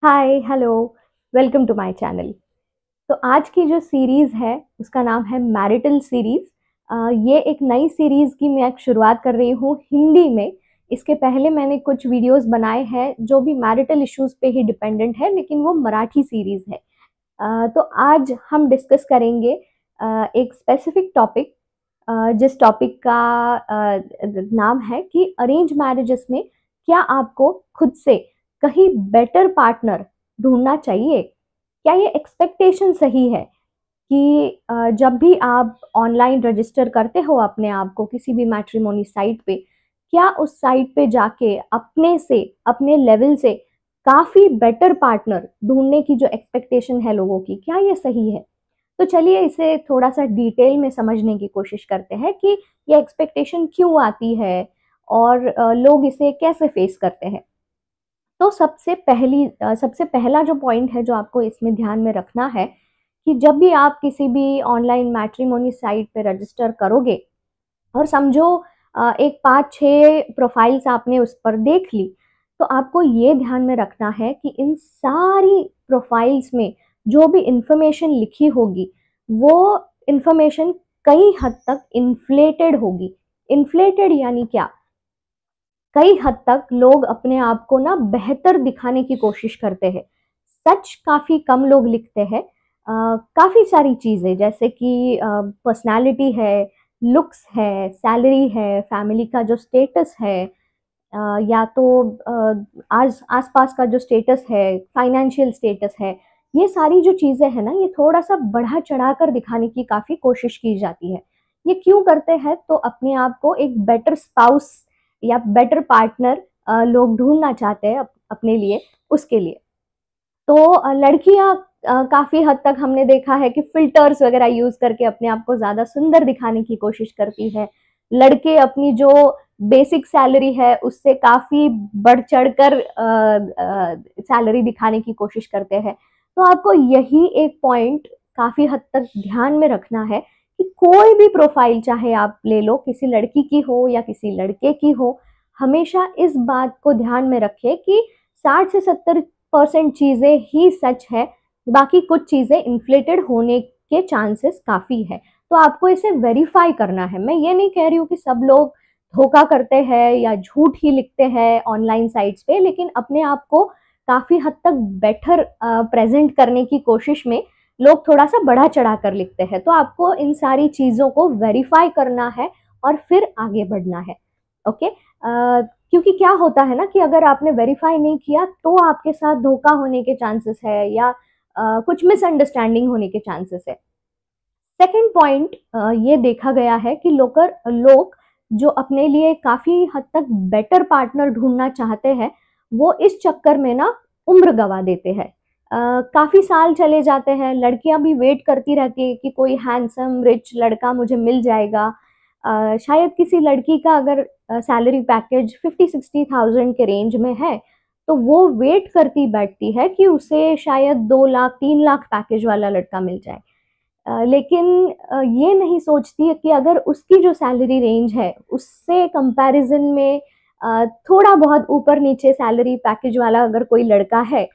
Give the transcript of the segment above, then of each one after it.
Hi hello, welcome to my channel. तो आज की जो सीरीज़ है उसका नाम है मैरिटल सीरीज़। ये एक नई सीरीज़ की मैं शुरुआत कर रही हूँ हिंदी में। इसके पहले मैंने कुछ वीडियोस बनाए हैं जो भी मैरिटल इश्यूज़ पे ही डिपेंडेंट है, लेकिन वो मराठी सीरीज़ है। तो आज हम डिस्कस करेंगे एक स्पेसिफिक टॉपिक, जिस टॉपिक का नाम है कि अरेंज मैरिजेस में क्या आपको खुद से कहीं बेटर पार्टनर ढूंढना चाहिए? क्या ये एक्सपेक्टेशन सही है कि जब भी आप ऑनलाइन रजिस्टर करते हो अपने आप को किसी भी मैट्रिमोनी साइट पे, क्या उस साइट पे जाके अपने से, अपने लेवल से काफ़ी बेटर पार्टनर ढूँढने की जो एक्सपेक्टेशन है लोगों की, क्या ये सही है? तो चलिए इसे थोड़ा-सा डिटेल में समझने की कोशिश करते हैं कि ये एक्सपेक्टेशन क्यों आती है और लोग इसे कैसे फेस करते हैं। तो सबसे पहला जो पॉइंट है जो आपको इसमें ध्यान में रखना है कि जब भी आप किसी भी ऑनलाइन मैट्रिमोनी साइट पे रजिस्टर करोगे और समझो एक 5-6 प्रोफाइल्स आपने उस पर देख ली, तो आपको ये ध्यान में रखना है कि इन सारी प्रोफाइल्स में जो भी इंफॉर्मेशन लिखी होगी, वो इंफॉर्मेशन कई हद तक इन्फ्लेटेड होगी। इन्फ्लेटेड यानी क्या? कई हद तक लोग अपने आप को ना बेहतर दिखाने की कोशिश करते हैं। सच काफ़ी कम लोग लिखते हैं। काफ़ी सारी चीज़ें जैसे कि पर्सनैलिटी है, लुक्स है, सैलरी है, फैमिली का जो स्टेटस है, या तो आस-पास का जो स्टेटस है, फाइनेंशियल स्टेटस है, ये सारी जो चीज़ें हैं ना, ये थोड़ा-सा बढ़ा-चढ़ा कर दिखाने की काफ़ी कोशिश की जाती है। ये क्यों करते हैं? तो अपने आप को एक बेटर स्पाउस या बेटर पार्टनर लोग ढूँढना चाहते हैं अपने लिए, उसके लिए। तो लड़कियाँ काफ़ी हद तक हमने देखा है कि फ़िल्टर्स वग़ैरह यूज़ करके अपने आप को ज़्यादा सुंदर दिखाने की कोशिश करती है। लड़के अपनी जो बेसिक सैलरी है उससे काफ़ी बढ़-चढ़ कर सैलरी दिखाने की कोशिश करते हैं। तो आपको यही एक पॉइंट काफ़ी हद तक ध्यान में रखना है कि कोई भी प्रोफ़ाइल चाहे आप ले लो, किसी लड़की की हो या किसी लड़के की हो, हमेशा इस बात को ध्यान में रखें कि 60 से 70% चीज़ें ही सच है, बाकी कुछ चीज़ें इन्फ्लेटेड होने के चांसेस काफ़ी है। तो आपको इसे वेरीफाई करना है। मैं ये नहीं कह रही हूँ कि सब लोग धोखा करते हैं या झूठ ही लिखते हैं ऑनलाइन साइट्स पे, लेकिन अपने आप को काफ़ी हद तक बेटर प्रेज़ेंट करने की कोशिश में लोग थोड़ा-सा बढ़ा-चढ़ा कर लिखते हैं। तो आपको इन सारी चीज़ों को वेरीफाई करना है और फिर आगे बढ़ना है। ओके? क्योंकि क्या होता है ना कि अगर आपने वेरीफाई नहीं किया तो आपके साथ धोखा होने के चांसेस है या कुछ मिसअंडरस्टैंडिंग होने के चांसेस है। सेकंड पॉइंट, ये देखा गया है कि लोग जो अपने लिए काफ़ी हद तक बेटर पार्टनर ढूँढना चाहते हैं, वो इस चक्कर में ना उम्र गँवा देते हैं। काफ़ी साल चले जाते हैं, लड़कियाँ भी वेट करती रहती हैं कि कोई हैंडसम रिच लड़का मुझे मिल जाएगा। शायद किसी लड़की का अगर सैलरी पैकेज 50-60,000 के रेंज में है, तो वो वेट करती बैठती है कि उसे शायद 2 लाख, 3 लाख पैकेज वाला लड़का मिल जाए। लेकिन ये नहीं सोचती है कि अगर उसकी जो सैलरी रेंज है, उससे कंपैरिज़न में थोड़ा बहुत ऊपर-नीचे सैलरी पैकेज वाला अगर कोई लड़का है,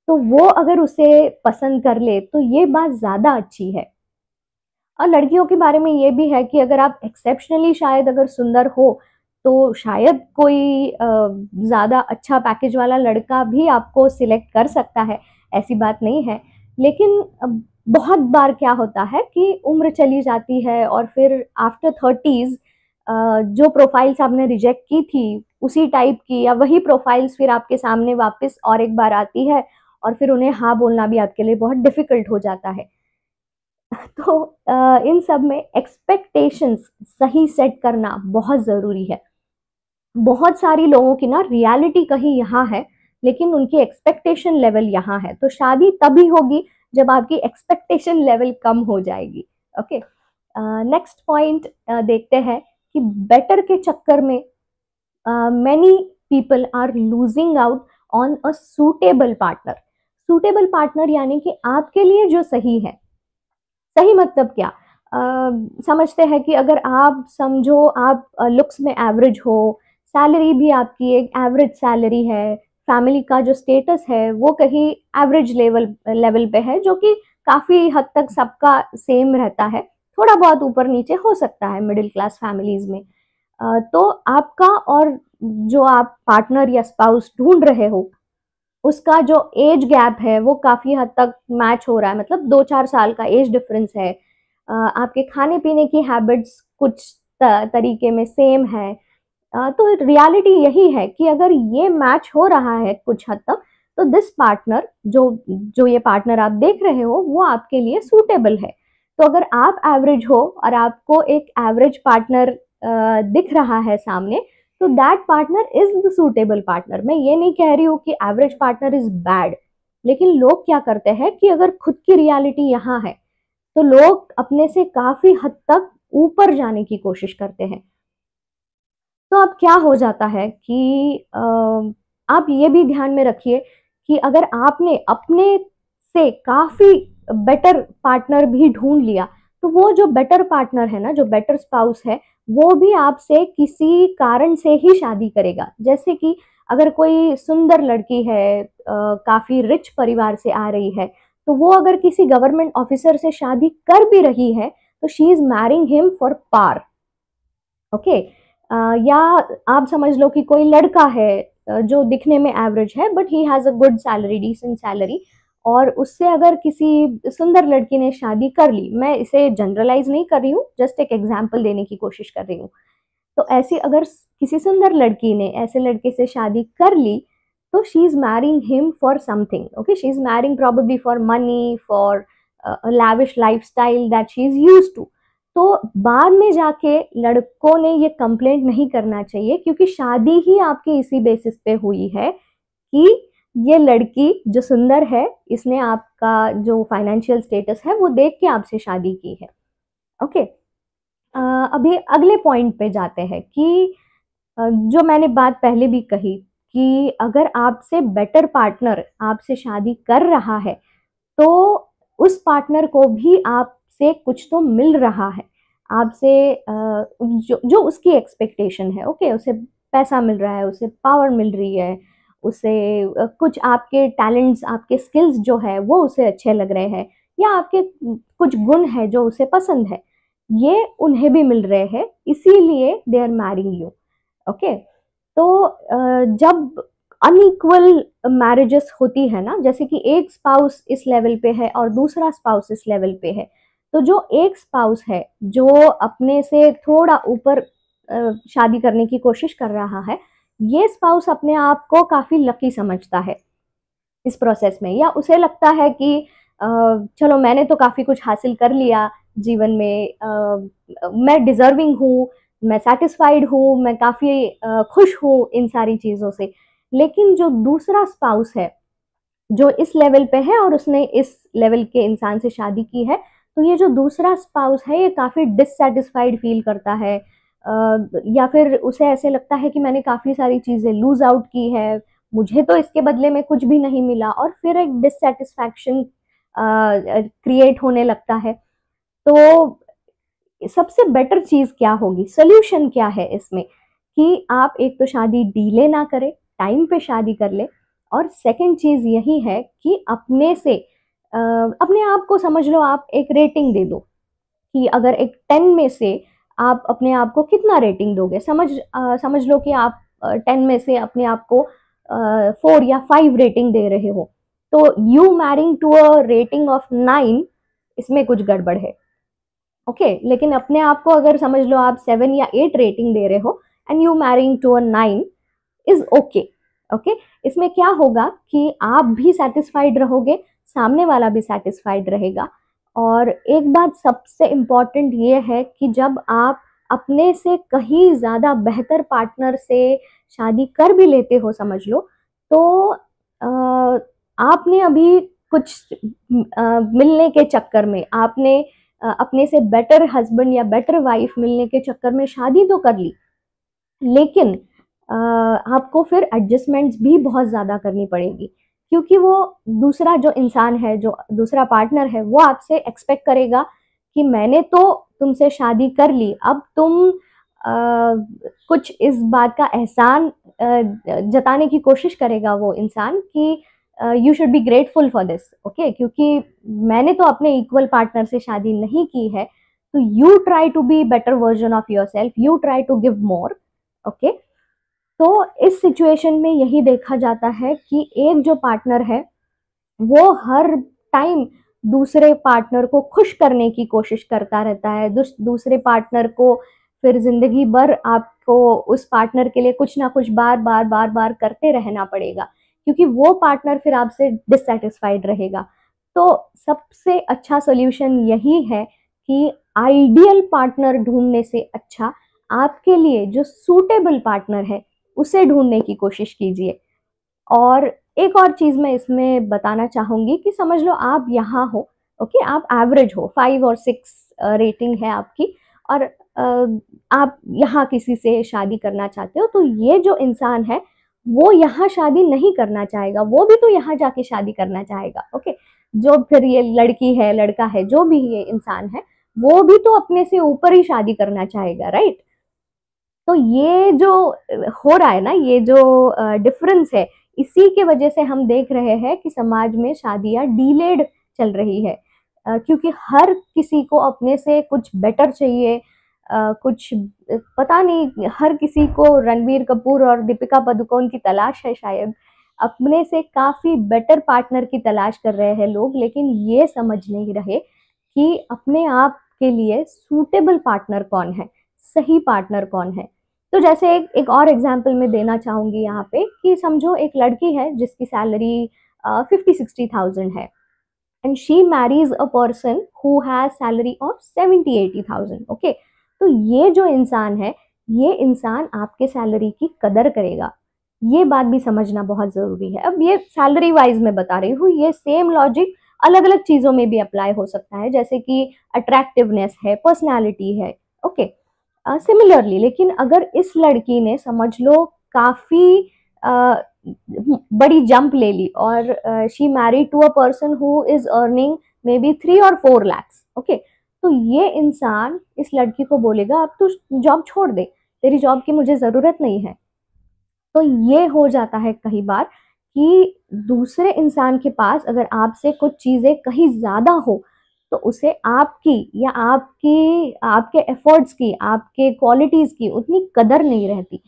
तो वो अगर उसे पसंद कर ले, तो ये बात ज़्यादा अच्छी है। और लड़कियों के बारे में ये भी है कि अगर आप एक्सेप्शनली शायद अगर सुंदर हो, तो शायद कोई ज़्यादा अच्छा पैकेज वाला लड़का भी आपको सिलेक्ट कर सकता है, ऐसी बात नहीं है। लेकिन बहुत बार क्या होता है कि उम्र चली जाती है और फिर आफ्टर 30s जो प्रोफाइल्स आपने रिजेक्ट की थी, उसी टाइप की या वही प्रोफाइल्स फिर आपके सामने वापस और एक बार आती है और फिर उन्हें हाँ बोलना भी आपके लिए बहुत डिफ़िकल्ट हो जाता है। तो इन सब में एक्सपेक्टेशंस सही सेट करना बहुत ज़रूरी है। बहुत सारी लोगों की ना रियलिटी कहीं यहाँ है, लेकिन उनकी एक्सपेक्टेशन लेवल यहाँ है। तो शादी तभी होगी जब आपकी एक्सपेक्टेशन लेवल कम हो जाएगी। ओके? नेक्स्ट पॉइंट देखते हैं कि बेटर के चक्कर में many people are losing out on a suitable partner. Suitable partner यानी कि आपके लिए जो सही है। सही मतलब क्या? समझते हैं कि अगर आप समझो आप लुक्स में एवरेज हो, सैलरी भी आपकी एक एवरेज सैलरी है, फैमिली का जो स्टेटस है वो कहीं एवरेज लेवल पे है, जो कि काफ़ी हद तक सबका सेम रहता है, थोड़ा बहुत ऊपर नीचे हो सकता है मिडिल क्लास फैमिलीज़ में। तो आपका और जो आप पार्टनर या स्पाउस ढूँढ रहे हो, उसका जो एज गैप है वो काफ़ी हद तक मैच हो रहा है, मतलब 2-4 साल का एज डिफरेंस है। आपके खाने-पीने की हैबिट्स कुछ तरीके में सेम है। तो रियलिटी यही है कि अगर ये मैच हो रहा है कुछ हद तक, तो दिस पार्टनर जो जो ये पार्टनर आप देख रहे हो वो आपके लिए सूटेबल है। तो अगर आप एवरेज हो और आपको एक एवरेज पार्टनर दिख रहा है सामने, तो that partner is the suitable partner. मैं ये नहीं कह रही हूँ कि एवरेज पार्टनर इज बैड, लेकिन लोग क्या करते हैं कि अगर खुद की रियलिटी यहाँ है, तो लोग अपने से काफी हद तक ऊपर जाने की कोशिश करते हैं। तो अब क्या हो जाता है कि आप ये भी ध्यान में रखिए कि अगर आपने अपने से काफ़ी बेटर पार्टनर भी ढूँढ लिया, तो वो जो बेटर पार्टनर है ना, जो बेटर स्पाउस है, वो भी आपसे किसी कारण से ही शादी करेगा। जैसे कि अगर कोई सुंदर लड़की है, काफ़ी रिच परिवार से आ रही है, तो वो अगर किसी गवर्नमेंट ऑफिसर से शादी कर भी रही है, तो she is marrying him for power. Okay. या आप समझ लो कि कोई लड़का है जो दिखने में एवरेज है, but he has a good salary, decent salary, और उससे अगर किसी सुंदर लड़की ने शादी कर ली, मैं इसे जनरलाइज नहीं कर रही हूँ, जस्ट एक एग्जाम्पल देने की कोशिश कर रही हूँ। तो ऐसी अगर किसी सुंदर लड़की ने ऐसे लड़के से शादी कर ली, तो she is marrying him for something. Okay, she is marrying probably for money, for lavish lifestyle that she is used to. तो बाद में जाके लड़कों ने ये कंप्लेंट नहीं करना चाहिए, क्योंकि शादी ही आपकी इसी बेसिस पे हुई है कि ये लड़की जो सुंदर है, इसने आपका जो फाइनेंशियल स्टेटस है वो देख के आपसे शादी की है। ओके। अभी अगले पॉइंट पे जाते हैं कि जो मैंने बात पहले भी कही कि अगर आपसे बेटर पार्टनर आपसे शादी कर रहा है, तो उस पार्टनर को भी आपसे कुछ तो मिल रहा है। आपसे जो जो उसकी एक्सपेक्टेशन है, ओके, उसे पैसा मिल रहा है, उसे पावर मिल रही है, उसे कुछ आपके टैलेंट्स, आपके स्किल्स जो है वो उसे अच्छे लग रहे हैं, या आपके कुछ गुण है जो उसे पसंद है, ये उन्हें भी मिल रहे हैं, इसीलिए they are marrying you. Okay. तो जब अनइक्वल मैरिजेस होती है ना, जैसे कि एक स्पाउस इस लेवल पे है और दूसरा स्पाउस इस लेवल पे है, तो जो एक स्पाउस है जो अपने से थोड़ा ऊपर शादी करने की कोशिश कर रहा है, ये स्पाउस अपने आप को काफी लकी समझता है इस प्रोसेस में, या उसे लगता है कि चलो मैंने तो काफी कुछ हासिल कर लिया जीवन में, मैं डिजर्विंग हूँ, मैं सेटिस्फाइड हूँ, मैं काफी खुश हूँ इन सारी चीजों से। लेकिन जो दूसरा स्पाउस है जो इस लेवल पे है और उसने इस लेवल के इंसान से शादी की है, तो ये जो दूसरा स्पाउस है ये काफी डिससेटिस्फाइड फील करता है, या फिर उसे ऐसे लगता है कि मैंने काफी सारी चीजें लूज आउट की है, मुझे तो इसके बदले में कुछ भी नहीं मिला, और फिर एक डिससेटिस्फैक्शन क्रिएट होने लगता है। तो सबसे बेटर चीज क्या होगी, सोल्यूशन क्या है इसमें, कि आप एक तो शादी डीले ना करें, टाइम पे शादी कर ले, और सेकंड चीज यही है कि अपने से अपने आप को समझ लो, आप एक रेटिंग दे दो कि अगर एक 10 में से आप अपने आप को कितना रेटिंग दोगे, समझ लो कि आप 10 में से अपने आप को 4 या 5 रेटिंग दे रहे हो, तो you marrying to a rating of 9, इसमें कुछ गड़बड़ है। ओके। लेकिन अपने आप को अगर समझ लो आप 7 या 8 रेटिंग दे रहे हो, and you marrying to a 9 is okay. Okay. इसमें क्या होगा कि आप भी सेटिस्फाइड रहोगे, सामने वाला भी सेटिस्फाइड रहेगा। और एक बात सबसे इम्पॉर्टेंट ये है कि जब आप अपने से कहीं ज़्यादा बेहतर पार्टनर से शादी कर भी लेते हो, समझ लो, तो आपने अभी कुछ मिलने के चक्कर में, आपने अपने से बेटर हस्बैंड या बेटर वाइफ मिलने के चक्कर में शादी तो कर ली, लेकिन आपको फिर एडजस्टमेंट्स भी बहुत ज़्यादा करनी पड़ेगी, क्योंकि वो दूसरा जो इंसान है, जो दूसरा पार्टनर है, वो आपसे एक्सपेक्ट करेगा कि मैंने तो तुमसे शादी कर ली, अब तुम कुछ इस बात का एहसान जताने की कोशिश करेगा वो इंसान कि you should be grateful for this, okay, क्योंकि मैंने तो अपने इक्वल पार्टनर से शादी नहीं की है, तो you try to be better version of yourself, you try to give more, okay. तो इस सिचुएशन में यही देखा जाता है कि एक जो पार्टनर है वो हर टाइम दूसरे पार्टनर को खुश करने की कोशिश करता रहता है, दूसरे पार्टनर को फिर जिंदगी भर आपको उस पार्टनर के लिए कुछ ना कुछ बार बार बार बार करते रहना पड़ेगा, क्योंकि वो पार्टनर फिर आपसे डिससेटिस्फाइड रहेगा। तो सबसे अच्छा सोल्यूशन यही है कि आइडियल पार्टनर ढूंढने से अच्छा आपके लिए जो सूटेबल पार्टनर है उसे ढूंढने की कोशिश कीजिए। और एक और चीज मैं इसमें बताना चाहूंगी कि समझ लो आप यहाँ हो, ओके, आप एवरेज हो, 5 और 6 रेटिंग है आपकी, और आप यहाँ किसी से शादी करना चाहते हो, तो ये जो इंसान है वो यहाँ शादी नहीं करना चाहेगा, वो भी तो यहाँ जाके शादी करना चाहेगा, ओके। जो फिर ये लड़की है, लड़का है, जो भी ये इंसान है, वो भी तो अपने से ऊपर ही शादी करना चाहेगा, राइट। तो ये जो हो रहा है ना, ये जो डिफरेंस है, इसी के वजह से हम देख रहे हैं कि समाज में शादियां डीलेड चल रही है, क्योंकि हर किसी को अपने से कुछ बेटर चाहिए, कुछ पता नहीं, हर किसी को रणबीर कपूर और दीपिका पादुकोण की तलाश है, शायद अपने से काफी बेटर पार्टनर की तलाश कर रहे हैं लोग, लेकिन ये समझ नहीं रहे कि अपने आप के लिए सूटेबल पार्टनर कौन है, सही पार्टनर कौन है। तो जैसे एक और एग्जांपल मैं देना चाहूंगी यहाँ पे कि समझो एक लड़की है जिसकी सैलरी 50-60,000 है, and she Mary's a person who has salary of 70-80,000, okay. तो ये जो इंसान है, ये इंसान आपके सैलरी की कदर करेगा, ये बात भी समझना बहुत जरूरी है। अब ये सैलरी वाइज मैं बता रही हूँ, ये सेम लॉजिक अलग अलग चीजों में भी अप्लाई हो सकता है, जैसे कि अट्रैक्टिवनेस है, पर्सनैलिटी है, ओके। सिमिलरली, लेकिन अगर इस लड़की ने समझ लो काफी बड़ी जंप ले ली और she married to a person who is earning maybe 3 और 4 lakhs, ओके, तो ये इंसान इस लड़की को बोलेगा अब तू जॉब छोड़ दे, तेरी जॉब की मुझे जरूरत नहीं है। तो ये हो जाता है कई बार कि दूसरे इंसान के पास अगर आपसे कुछ चीजें कहीं ज्यादा हो, तो उसे आपकी या आपके एफर्ट्स की, आपके क्वालिटीज की उतनी कदर नहीं रहती।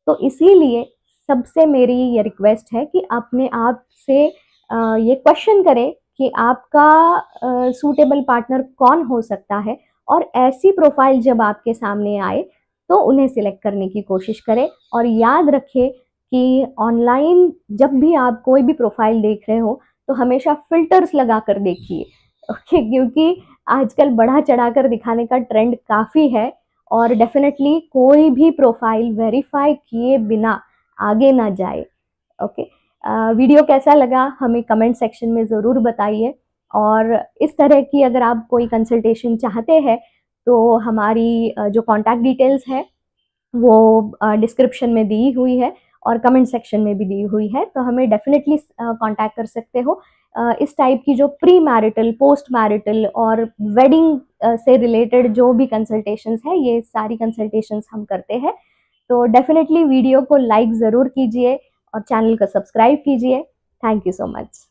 तो इसीलिए सबसे मेरी ये रिक्वेस्ट है कि अपने आप से ये क्वेश्चन करें कि आपका सूटेबल पार्टनर कौन हो सकता है, और ऐसी प्रोफाइल जब आपके सामने आए तो उन्हें सिलेक्ट करने की कोशिश करें। और याद रखें कि ऑनलाइन जब भी आप कोई भी प्रोफाइल देख रहे हो तो हमेशा फिल्टर्स लगा कर देखिए, ओके, क्योंकि आजकल बढ़ा चढ़ाकर दिखाने का ट्रेंड काफ़ी है, और डेफिनेटली कोई भी प्रोफाइल वेरीफाई किए बिना आगे ना जाए, ओके। वीडियो कैसा लगा हमें कमेंट सेक्शन में ज़रूर बताइए, और इस तरह की अगर आप कोई कंसल्टेशन चाहते हैं तो हमारी जो कॉन्टैक्ट डिटेल्स है वो डिस्क्रिप्शन में दी हुई है और कमेंट सेक्शन में भी दी हुई है, तो हमें डेफिनेटली कांटेक्ट कर सकते हो। इस टाइप की जो प्री मैरिटल, पोस्ट मैरिटल और वेडिंग से रिलेटेड जो भी कंसल्टेशंस है, ये सारी कंसल्टेशंस हम करते हैं। तो डेफिनेटली वीडियो को लाइक ज़रूर कीजिए और चैनल को सब्सक्राइब कीजिए। Thank you so much.